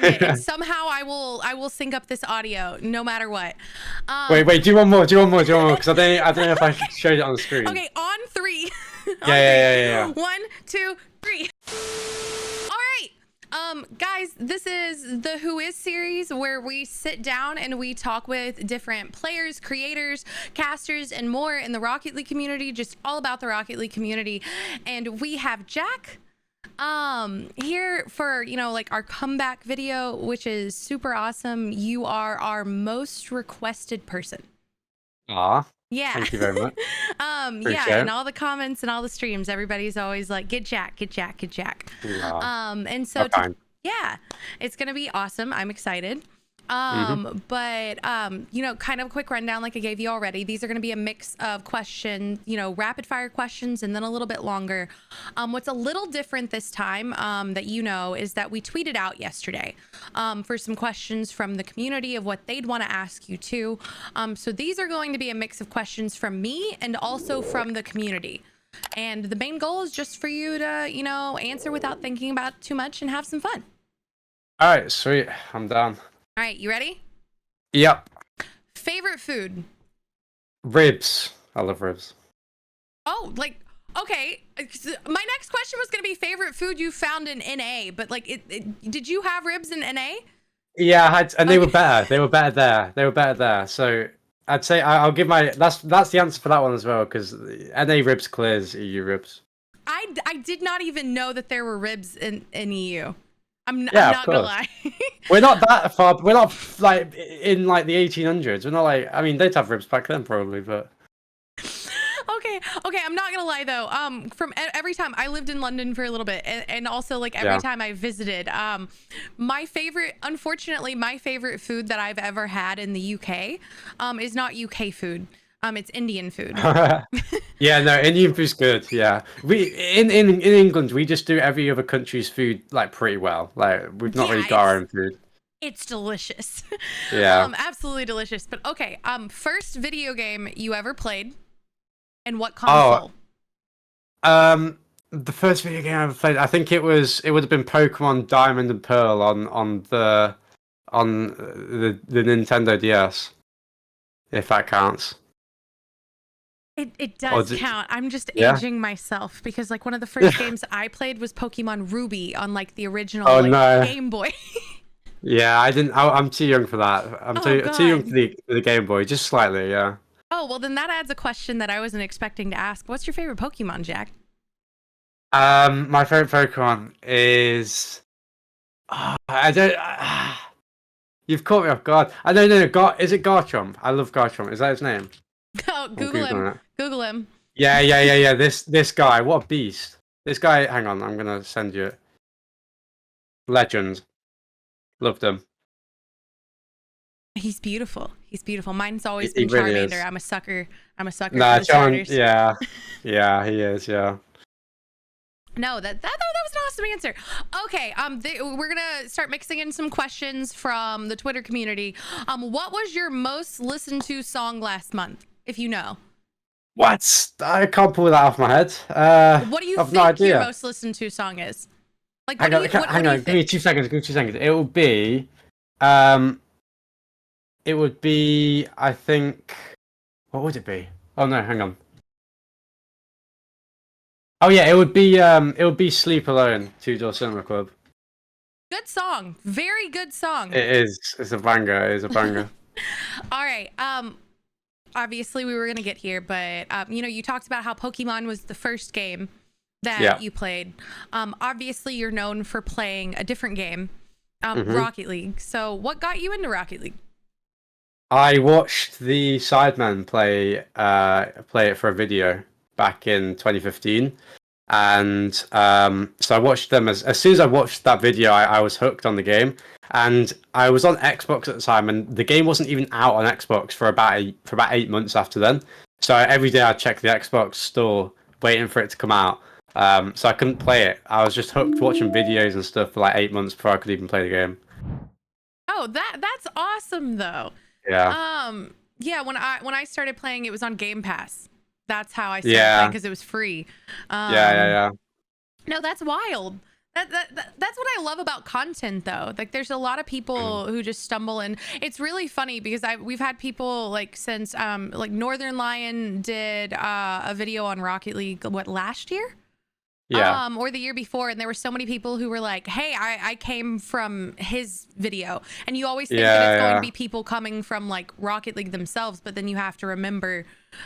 and somehow I will sync up this audio no matter what. Wait, do you want more? Because I don't know if I showed it on the screen. Okay, on three. Yeah. 1, 2, 3. All right. Guys, this is the Who Is series where we sit down and we talk with different players, creators, casters, and more in the Rocket League community, just all about the Rocket League community. And we have Jack here for, you know, like our comeback video, which is super awesome. You are our most requested person. Aw. Yeah. Thank you very much. Yeah, in all the comments and all the streams, everybody's always like, get Jack. And so yeah, it's gonna be awesome. I'm excited. But you know, kind of a quick rundown like I gave you already. These are going to be a mix of questions, you know, rapid fire questions and then a little bit longer. What's a little different this time that you know is that we tweeted out yesterday for some questions from the community of what they'd want to ask you too. So these are going to be a mix of questions from me and also from the community. And the main goal is just for you to, you know, answer without thinking about too much and have some fun. All right, sweet. I'm down. All right, you ready? Yep. Favorite food? Ribs. I love ribs. Oh, like, okay. My next question was going to be favorite food you found in NA, but like, did you have ribs in NA? Yeah, I had, and they were better. They were better there. So I'd say I'll give my that's the answer for that one as well, because NA ribs clears EU ribs. I did not even know that there were ribs in EU. I'm Yeah, not gonna lie. We're not that far. We're not like in like the 1800s. We're not like, I mean, they'd have ribs back then probably, but. Okay. I'm not gonna lie though. From every time I lived in London for a little bit, and also like every time I visited, unfortunately, my favorite food that I've ever had in the UK, is not UK food. It's Indian food. Yeah, no, Indian food's good. Yeah, we in England we just do every other country's food like pretty well. Like we've not really got our own food. It's delicious. Yeah. Absolutely delicious. But okay, first video game you ever played, and what console? The first video game I ever played, I think it would have been Pokemon Diamond and Pearl on the Nintendo DS, if that counts. It does count. I'm just aging myself because like one of the first games I played was Pokemon Ruby on like the original Game Boy. Yeah, I didn't. I'm too young for that. I'm too young for the Game Boy, just slightly. Yeah. Oh well, then that adds a question that I wasn't expecting to ask. What's your favorite Pokemon, Jack? My favorite Pokemon is. I don't. You've caught me off guard. I don't know. Is it Garchomp? I love Garchomp. Is that his name? Oh, Google him. Yeah. This guy, what a beast. This guy, hang on, I'm gonna send you it. Legend. Loved him. He's beautiful. Mine's always He been really Charmander. is. I'm a sucker for Nah, the starters. yeah, he is. Yeah. No, that was an awesome answer. Okay, we're gonna start mixing in some questions from the Twitter community. What was your most listened to song last month, if you know? What? I can't pull that off my head. What do you I've think no idea. your most listened to song is? Like, hang on. Give me 2 seconds. It will be, it would be. I think. What would it be? Oh no, hang on. Oh yeah, it would be "Sleep Alone" Two-Door Cinema Club. Good song, very good song. It is. It's a banger. It is a banger. All right. Obviously we were gonna get here, but you know, you talked about how Pokemon was the first game that you played. Obviously you're known for playing a different game, Rocket League. So what got you into Rocket League? I watched the Sidemen play it for a video back in 2015, and so I watched them. As soon as I watched that video, I was hooked on the game, and I was on Xbox at the time, and the game wasn't even out on Xbox for about 8 months after then. So every day I'd check the Xbox store waiting for it to come out. So I couldn't play it. I was just hooked watching videos and stuff for like 8 months before I could even play the game. Oh, that's awesome though. Yeah. Yeah, when I started playing, it was on Game Pass. That's how I started playing, because it was free. Yeah. No, that's wild. That's what I love about content, though. Like, there's a lot of people who just stumble, and it's really funny because we've had people like since like Northern Lion did a video on Rocket League last year. Yeah. Or the year before, and there were so many people who were like, hey, I came from his video. And you always think that it's going to be people coming from like Rocket League themselves, but then you have to remember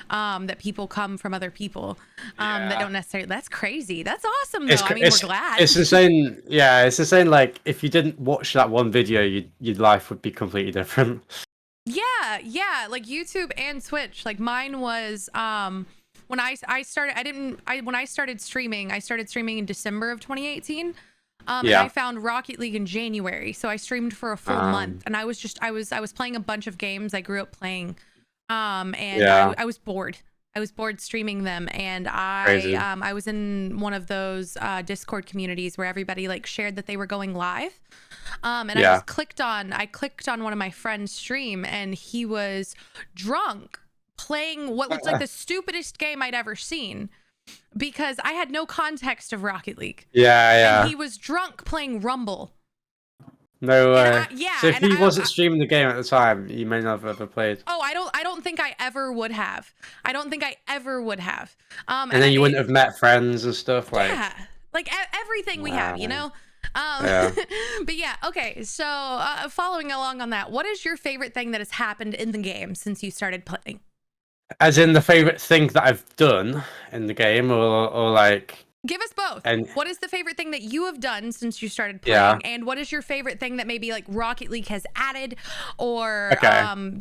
that people come from other people that don't necessarily. That's crazy. That's awesome, though. I mean, we're glad. It's insane. Yeah, it's insane. Like, if you didn't watch that one video, your life would be completely different. Yeah, like YouTube and Twitch. Like, mine was when I started streaming, I started streaming in December of 2018. And I found Rocket League in January, so I streamed for a full month, and I was playing a bunch of games I grew up playing, and I was bored. I was bored streaming them, and I was in one of those Discord communities where everybody like shared that they were going live, and I just clicked on one of my friends' stream, and he was drunk playing what looked like the stupidest game I'd ever seen, because I had no context of Rocket League. Yeah. And he was drunk playing Rumble. No way. So if he I wasn't streaming the game at the time, he may not have ever played. Oh, I don't think I ever would have. I don't think I ever would have. And then you wouldn't have met friends and stuff, like. Yeah, like everything we have, you know. But yeah, okay. So following along on that, what is your favorite thing that has happened in the game since you started playing? As in the favorite thing that I've done in the game, or like. Give us both. And what is the favorite thing that you have done since you started playing? And what is your favorite thing that maybe like Rocket League has added or,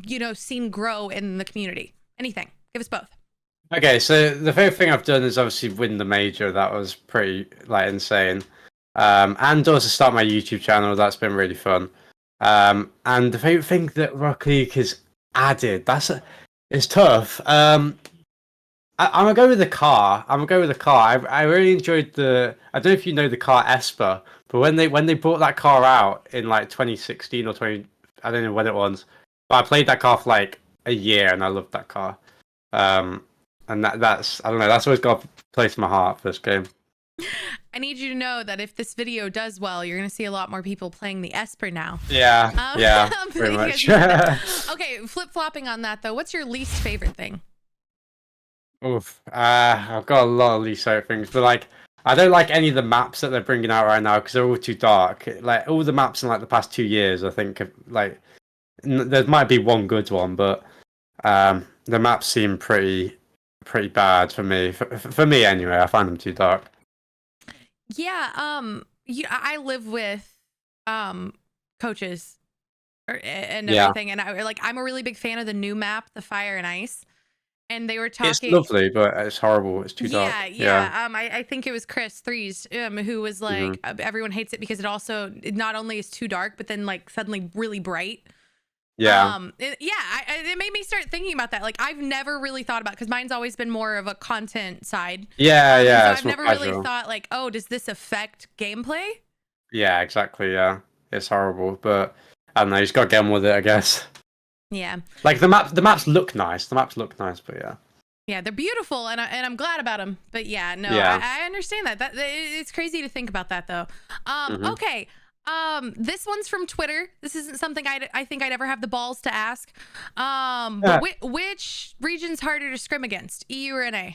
you know, seen grow in the community? Anything. Give us both. Okay, so the favorite thing I've done is obviously win the major. That was pretty like insane. And also start my YouTube channel. That's been really fun. And the favorite thing that Rocket League has added, it's tough. I'm gonna go with the car. I really enjoyed I don't know if you know the car Esper, but when they brought that car out in like 2016 or 20, I don't know when it was, but I played that car for like a year and I loved that car. And that's I don't know. That's always got a place in my heart for this game. I need you to know that if this video does well, you're going to see a lot more people playing the Esper now. Yeah, pretty much. Okay, flip-flopping on that, though. What's your least favorite thing? Oof. I've got a lot of least favorite things, but like, I don't like any of the maps that they're bringing out right now because they're all too dark. Like, all the maps in like the past 2 years, I think, like, there might be one good one, but the maps seem pretty bad for me. For me, anyway, I find them too dark. Yeah, I live with coaches and everything, and I'm a really big fan of the new map, the Fire and Ice. And they were talking. It's lovely, but it's horrible. It's too dark. Yeah. I think it was Chris Threes, who was like, everyone hates it because it not only is too dark, but then like suddenly really bright. Yeah. It made me start thinking about that. Like, I've never really thought about, because mine's always been more of a content side. Yeah. So I've never really thought like, oh, does this affect gameplay? Yeah, exactly. Yeah, it's horrible, but I don't know. You just got to get on with it, I guess. Yeah. Like the maps look nice. But yeah. Yeah, they're beautiful, and I'm glad about them. But yeah, no, I understand that. It's crazy to think about that, though. Okay. This one's from Twitter. This isn't something I think I'd ever have the balls to ask. But which region's harder to scrim against, EU or NA?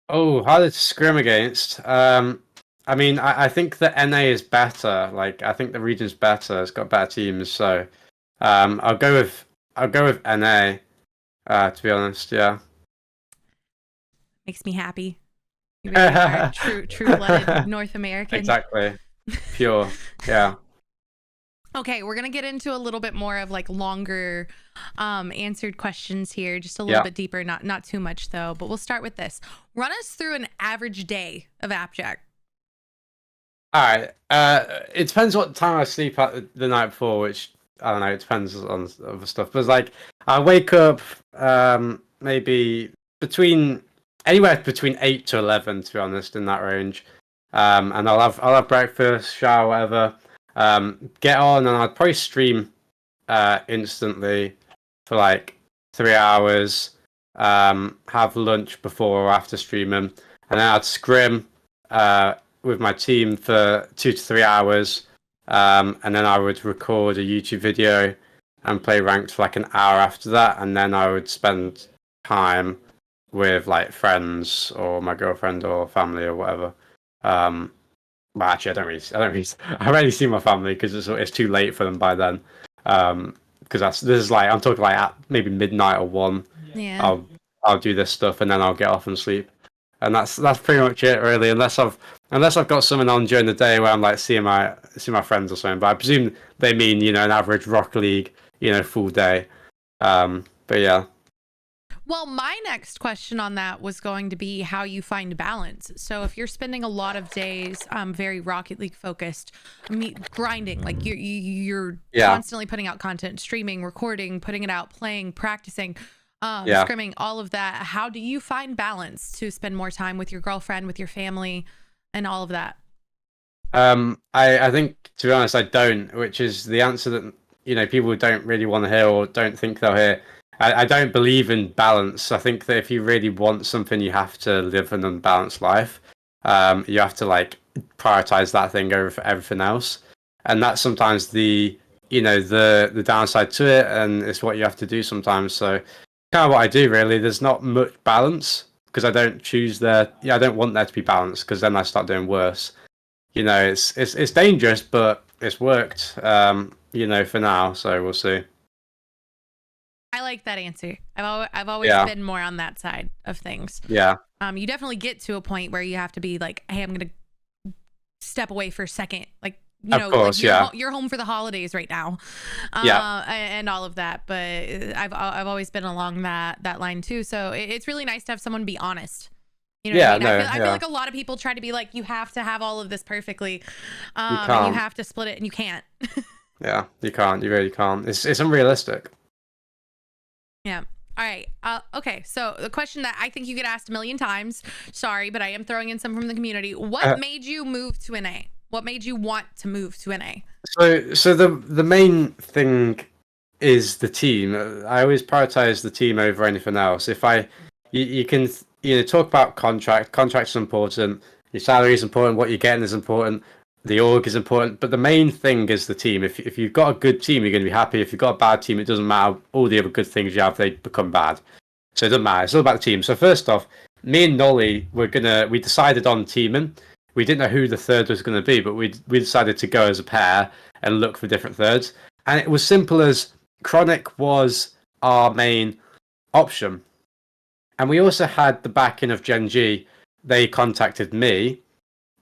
Oh, harder to scrim against. I mean, I think the NA is better. Like, I think the region's better. It's got better teams. So, I'll go with NA. To be honest, yeah. Makes me happy. You really are true-blooded North American. Exactly. Pure. Yeah. Okay, we're gonna get into a little bit more of like longer answered questions here, just a little bit deeper, not too much though, but we'll start with this. Run us through an average day of Appjack. All right. It depends what time I sleep at the night before, which I don't know, it depends on other stuff. But like, I wake up maybe anywhere between 8 to 11, to be honest, in that range. And I'll have breakfast, shower, whatever. Get on, and I'd probably stream instantly for like 3 hours. Have lunch before or after streaming, and then I'd scrim with my team for 2 to 3 hours, and then I would record a YouTube video and play ranked for like an hour after that, and then I would spend time with like friends or my girlfriend or family or whatever. Well, actually, I rarely see my family because it's too late for them by then. Because this is like I'm talking like at maybe midnight or 1. Yeah. I'll do this stuff and then I'll get off and sleep, and that's pretty much it really. Unless I've got something on during the day where I'm like seeing my friends or something. But I presume they mean an average Rocket League full day. But yeah. Well, my next question on that was going to be how you find balance. So if you're spending a lot of days very Rocket League focused, grinding, like you're constantly putting out content, streaming, recording, putting it out, playing, practicing, scrimming, all of that. How do you find balance to spend more time with your girlfriend, with your family, and all of that? I think, to be honest, I don't, which is the answer that people don't really want to hear or don't think they'll hear. I don't believe in balance. I think that if you really want something, you have to live an unbalanced life. You have to like prioritize that thing over everything else, and that's sometimes the downside to it, and it's what you have to do sometimes. So, kind of what I do really. There's not much balance because I don't choose there. I don't want there to be balance because then I start doing worse. It's dangerous, but it's worked. For now. So we'll see. I like that answer. I've always been more on that side of things. Yeah. You definitely get to a point where you have to be like, hey, I'm gonna step away for a second. Like, of course, you're home for the holidays right now. And all of that. But I've always been along that line too. So it's really nice to have someone be honest. You know what I mean? I feel like a lot of people try to be like, you have to have all of this perfectly. And you have to split it, and you can't. Yeah, you can't. You really can't. It's unrealistic. Yeah. All right. Okay. So the question that I think you get asked a million times, sorry, but I am throwing in some from the community. What made you move to NA? What made you want to move to NA? So the main thing is the team. I always prioritize the team over anything else. If you can talk about contracts is important, your salary is important, what you're getting is important, the org is important, but the main thing is the team. If you've got a good team, you're going to be happy. If you've got a bad team, it doesn't matter. All the other good things you have, they become bad. So it doesn't matter. It's all about the team. So first off, me and Nolly we decided on teaming. We didn't know who the third was going to be, but we decided to go as a pair and look for different thirds. And it was simple as Chronic was our main option. And we also had the backing of Gen.G. They contacted me.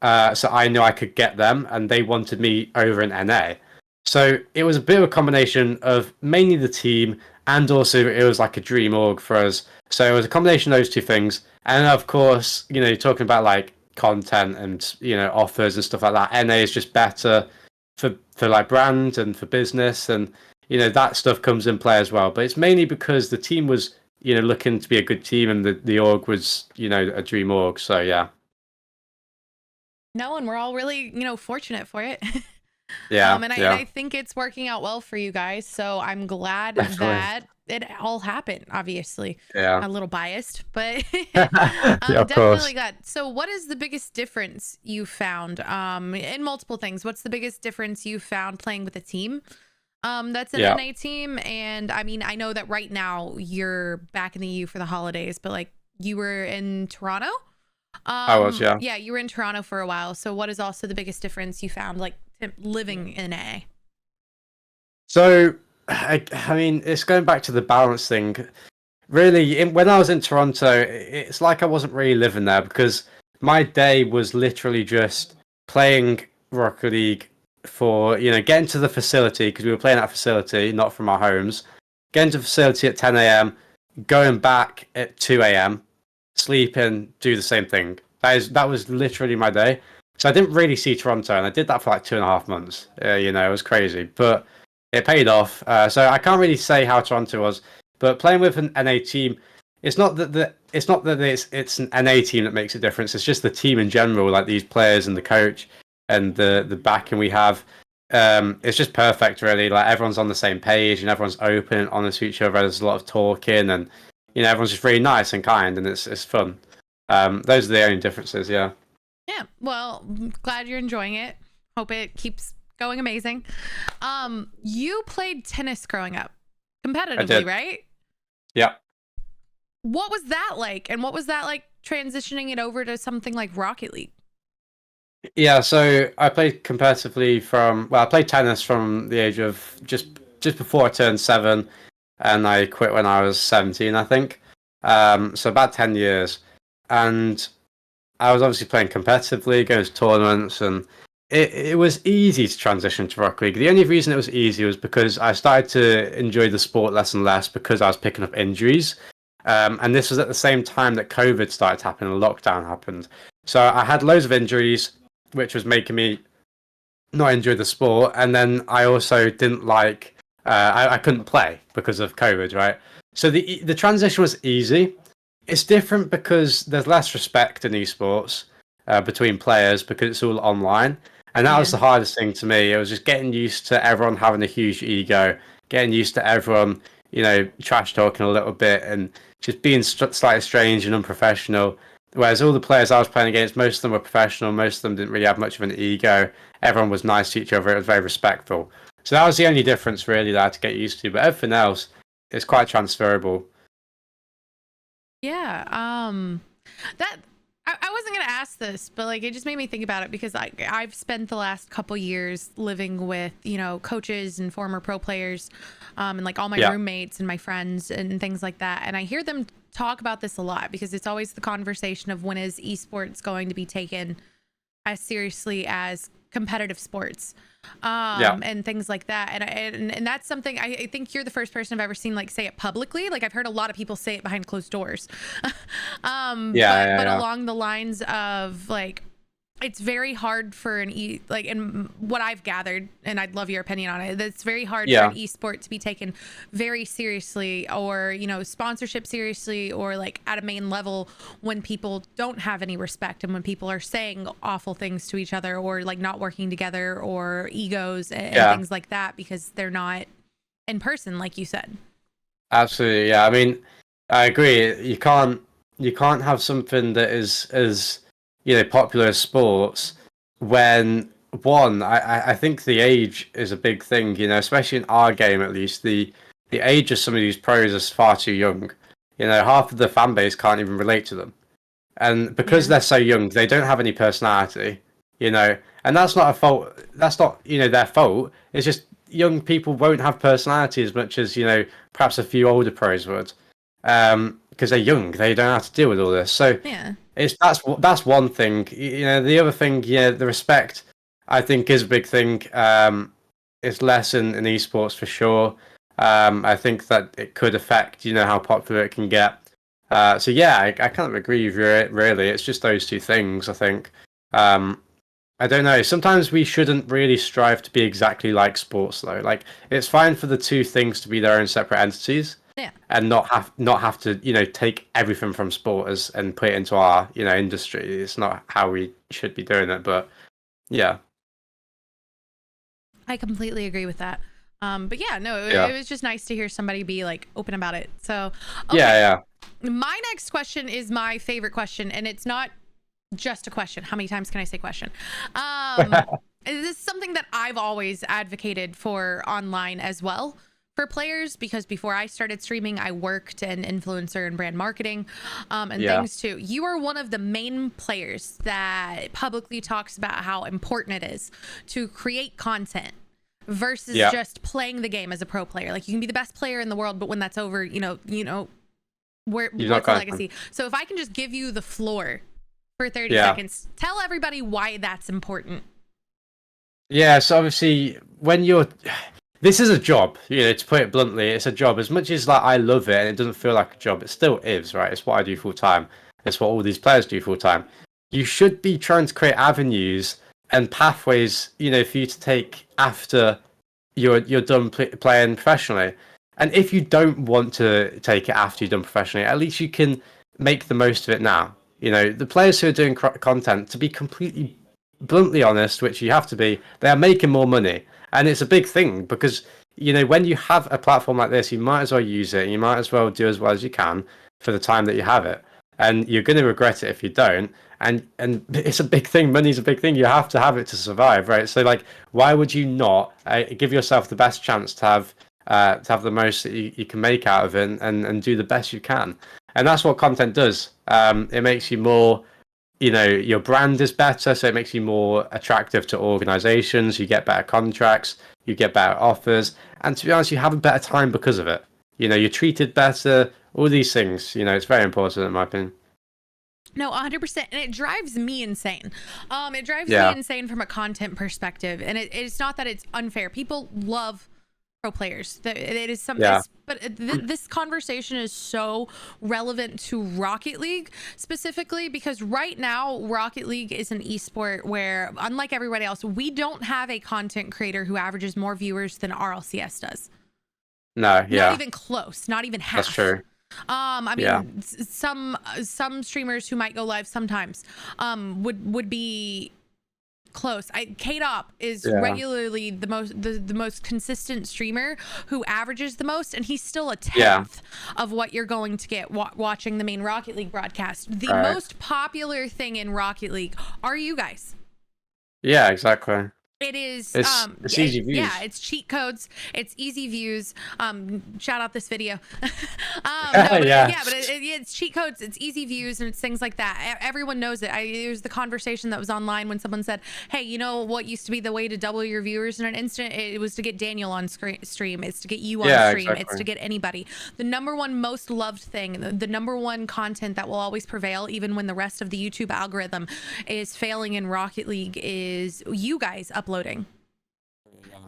So I knew I could get them, and they wanted me over in NA. So it was a bit of a combination of mainly the team, and also it was like a dream org for us. So it was a combination of those two things. And of course, talking about like content and offers and stuff like that. NA is just better for like brand and for business, and that stuff comes in play as well. But it's mainly because the team was looking to be a good team, and the org was a dream org. So yeah. No, and we're all really, fortunate for it. Yeah. And I think it's working out well for you guys. So I'm glad that it all happened, obviously. Yeah. A little biased, but definitely glad. So what is the biggest difference you found in multiple things? What's the biggest difference you found playing with a team that's an NA team? And I mean, I know that right now you're back in the EU for the holidays, but like you were in Toronto? I was, yeah. Yeah, you were in Toronto for a while. So what is also the biggest difference you found like living in A? So, I mean, it's going back to the balance thing. Really, when I was in Toronto, it's like I wasn't really living there because my day was literally just playing Rocket League for, getting to the facility because we were playing at a facility, not from our homes, getting to the facility at 10 a.m., going back at 2 a.m., sleep and do the same thing. That was literally my day. So I didn't really see Toronto, and I did that for like 2.5 months. It was crazy, but it paid off. So I can't really say how Toronto was, but playing with an NA team, it's not that it's an NA team that makes a difference. It's just the team in general, like these players and the coach and the backing we have. It's just perfect, really. Like everyone's on the same page and everyone's open and honest to each other. There's a lot of talking and everyone's just really nice and kind, and it's fun. Those are the only differences, yeah. Yeah. Well, glad you're enjoying it. Hope it keeps going amazing. You played tennis growing up I competitively, did. right? Yeah. What was that like? And what was that like transitioning it over to something like Rocket League? Yeah, so I played competitively I played tennis from the age of just before I turned 7, and I quit when I was 17, I think. So about 10 years. And I was obviously playing competitively, going to tournaments, and it was easy to transition to Rocket League. The only reason it was easy was because I started to enjoy the sport less and less because I was picking up injuries. And this was at the same time that COVID started happening and lockdown happened. So I had loads of injuries, which was making me not enjoy the sport. And then I also didn't like, I couldn't play because of COVID, right? So the transition was easy. It's different because there's less respect in esports between players because it's all online. And that was Yeah. the hardest thing to me. It was just getting used to everyone having a huge ego, getting used to everyone, trash talking a little bit and just being slightly strange and unprofessional. Whereas all the players I was playing against, most of them were professional. Most of them didn't really have much of an ego. Everyone was nice to each other. It was very respectful. So that was the only difference really that I had to get used to. But everything else is quite transferable. Yeah. That I wasn't gonna ask this, but like it just made me think about it because I've spent the last couple years living with coaches and former pro players, and like all my Yeah. roommates and my friends and things like that, and I hear them talk about this a lot because it's always the conversation of when is esports going to be taken as seriously as competitive sports, Yeah. and things like that. And that's something I think you're the first person I've ever seen like say it publicly. Like I've heard a lot of people say it behind closed doors. Yeah, But yeah. along the lines of like it's very hard for and what I've gathered, and I'd love your opinion on it. It's very hard for an Yeah. esport to be taken very seriously, or sponsorship seriously, or like at a main level when people don't have any respect and when people are saying awful things to each other, or like not working together, or egos and Yeah. things like that because they're not in person, like you said. Absolutely. Yeah. I mean, I agree. You can't have something that is as popular as sports when I think the age is a big thing. Especially in our game at least the age of some of these pros is far too young. Half of the fan base can't even relate to them. And because Yeah. they're so young, they don't have any personality, and that's not a fault. That's not their fault. It's just young people won't have personality as much as perhaps a few older pros would, because they're young. They don't have to deal with all this. So Yeah. that's one thing. The other thing, the respect, I think, is a big thing. It's less in esports for sure. I think that it could affect how popular it can get. So yeah, I kind of agree with you. Really, it's just those two things. I think. I don't know. Sometimes we shouldn't really strive to be exactly like sports, though. Like it's fine for the two things to be their own separate entities, Yeah. and not have to take everything from sport and put it into our industry. It's not how we should be doing it. But yeah, I completely agree with that. But yeah, no, it yeah, was just nice to hear somebody be like open about it. So, okay. yeah, My next question is my favorite question, and it's not just a question. How many times can I say question? yeah. This is something that I've always advocated for online as well for players, because before I started streaming, I worked in influencer and brand marketing, and Yeah. things too. You are one of the main players that publicly talks about how important it is to create content versus Yeah. just playing the game as a pro player. Like you can be the best player in the world, but when that's over, You're not what's the content. legacy? So if I can just give you the floor for 30 Yeah. seconds, tell everybody why that's important. Yeah, so obviously when you're this is a job, to put it bluntly, it's a job. As much as like I love it and it doesn't feel like a job, it still is, right? It's what I do full time. It's what all these players do full time. You should be trying to create avenues and pathways, for you to take after you're done playing professionally. And if you don't want to take it after you're done professionally, at least you can make the most of it now. The players who are doing content, to be completely bluntly honest, which you have to be, they are making more money. And it's a big thing because, when you have a platform like this, you might as well use it. You might as well do as well as you can for the time that you have it. And you're going to regret it if you don't. and it's a big thing. Money's a big thing. You have to have it to survive, right? So like, why would you not give yourself the best chance to have the most that you can make out of it, and do the best you can? And that's what content does. It makes you more, your brand is better, so it makes you more attractive to organizations. You get better contracts, you get better offers, and to be honest, you have a better time because of it. You're treated better, all these things. It's very important in my opinion. No, 100%, and it drives me insane. It drives me insane from a content perspective, and it's not that it's unfair. People love pro players. It is something, but this conversation is so relevant to Rocket League specifically, because right now Rocket League is an esport where, unlike everybody else, we don't have a content creator who averages more viewers than RLCS does. No, not even close, not even half. That's true. I mean, some streamers who might go live sometimes would be close. K-Dop is regularly the most consistent streamer who averages the most, and he's still a tenth of what you're going to get watching the main Rocket League broadcast. The most popular thing in Rocket League are you guys. Yeah, exactly. It is it's easy views. Yeah, it's cheat codes, it's easy views. Shout out this video. It's cheat codes, it's easy views, and it's things like that. Everyone knows it. There's the conversation that was online when someone said, hey, you know what used to be the way to double your viewers in an instant? It was to get Daniel on stream. It's to get you on stream. Exactly. It's to get anybody. The number one most loved thing, the number one content that will always prevail even when the rest of the YouTube algorithm is failing in Rocket League, is you guys uploading.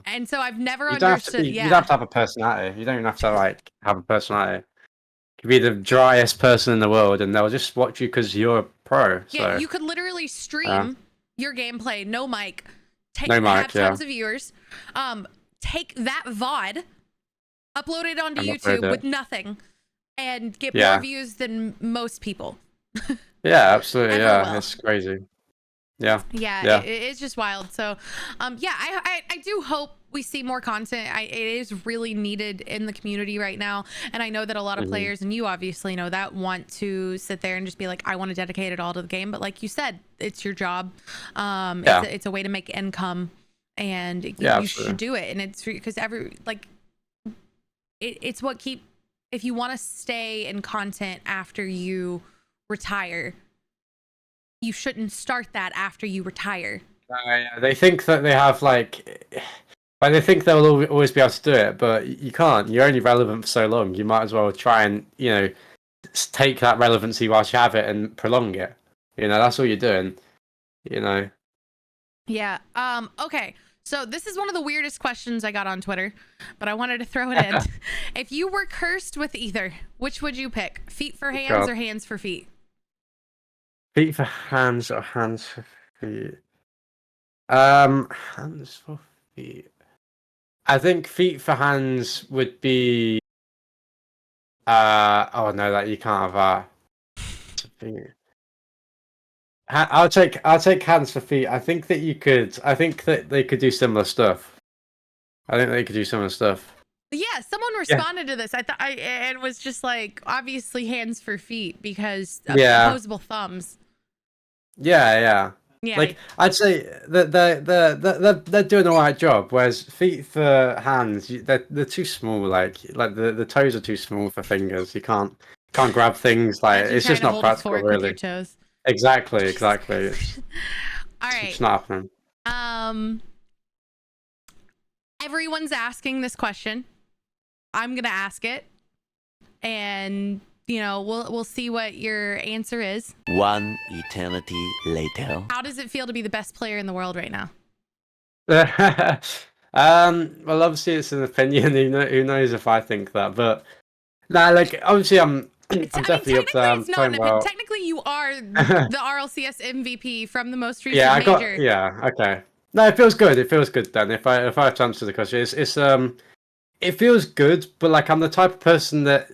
And so I've never understood. You don't have to have a personality. You don't even have to have a personality. You could be the driest person in the world, and they'll just watch you because you're a pro. Yeah, you could literally stream your gameplay, no mic, have tons of viewers, take that VOD, upload it onto YouTube with nothing, and get more views than most people. Yeah, absolutely. It's crazy. It's just wild. So I do hope we see more content. It is really needed in the community right now, and I know that a lot of players, and you obviously know that, want to sit there and just be like, I want to dedicate it all to the game. But like you said, it's your job. It's a way to make income, and you should do it. And it's because it's what if you want to stay in content after you retire, you shouldn't start that after you retire. They think that they have they think they'll always be able to do it, but you can't. You're only relevant for so long. You might as well try and take that relevancy whilst you have it and prolong it. That's all you're doing. Yeah. Okay. So this is one of the weirdest questions I got on Twitter, but I wanted to throw it in. If you were cursed with either, which would you pick? Feet for hands or hands for feet? Feet for hands or hands for feet? Hands for feet. I think feet for hands would be. Oh no, that you can't have that. I'll take hands for feet. I think that you could. I think that they could do similar stuff. Yeah, someone responded to this. It was just like, obviously hands for feet because of opposable thumbs. Yeah. Like, I'd say that they're doing the right job, whereas feet for hands, they're too small. Like the toes are too small for fingers. You can't grab things. It's just not practical, really. With your toes. Exactly. All right. It's not happening. Everyone's asking this question. I'm gonna ask it, and we'll see what your answer is. One eternity later. How does it feel to be the best player in the world right now? Well, obviously it's an opinion. Who knows if I think that? But obviously I'm definitely up there. Technically, you are the RLCS MVP from the most recent major. Okay. No, it feels good. It feels good then. If I have to answer the question, it feels good. But I'm the type of person that,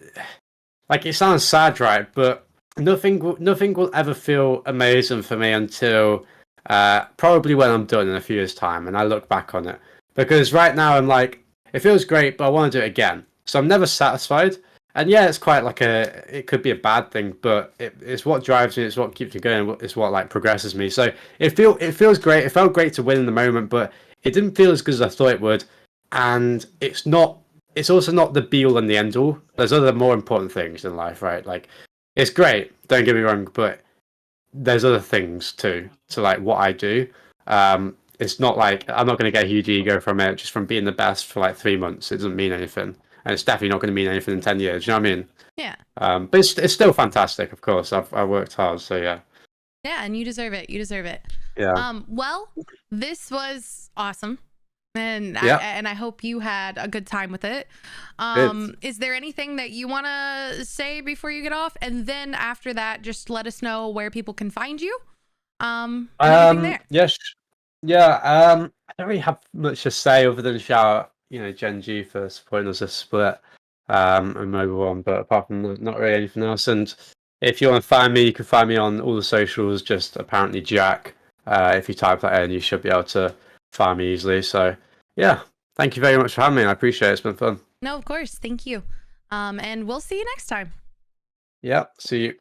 it sounds sad, right? But nothing will ever feel amazing for me until probably when I'm done in a few years' time and I look back on it. Because right now I'm it feels great, but I want to do it again. So I'm never satisfied. And yeah, it's quite like it could be a bad thing, but it's what drives me. It's what keeps me going. It's what like progresses me. So it feels great. It felt great to win in the moment, but it didn't feel as good as I thought it would. And it's not. It's also not the be all and the end all. There's other more important things in life, right? Like it's great. Don't get me wrong, but there's other things too to like what I do. It's not like I'm not going to get a huge ego from it just from being the best for like 3 months. It doesn't mean anything, and it's definitely not going to mean anything in 10 years. You know what I mean? Yeah. But it's still fantastic. Of course, I worked hard, so yeah. Yeah, and you deserve it. You deserve it. Yeah. Well, this was awesome. And Yeah. I hope you had a good time with it. Is there anything that you want to say before you get off? And then after that, just let us know where people can find you. And everything there. Yes. Yeah. I don't really have much to say other than shout out, Gen.G for supporting us this split, and Mobil one. But apart from that, not really anything else. And if you want to find me, you can find me on all the socials. Just apparently Jack. If you type that in, you should be able to find me easily. So yeah, thank you very much for having me. I appreciate it. It's been fun. No, of course. Thank you. And we'll see you next time. Yeah. See you.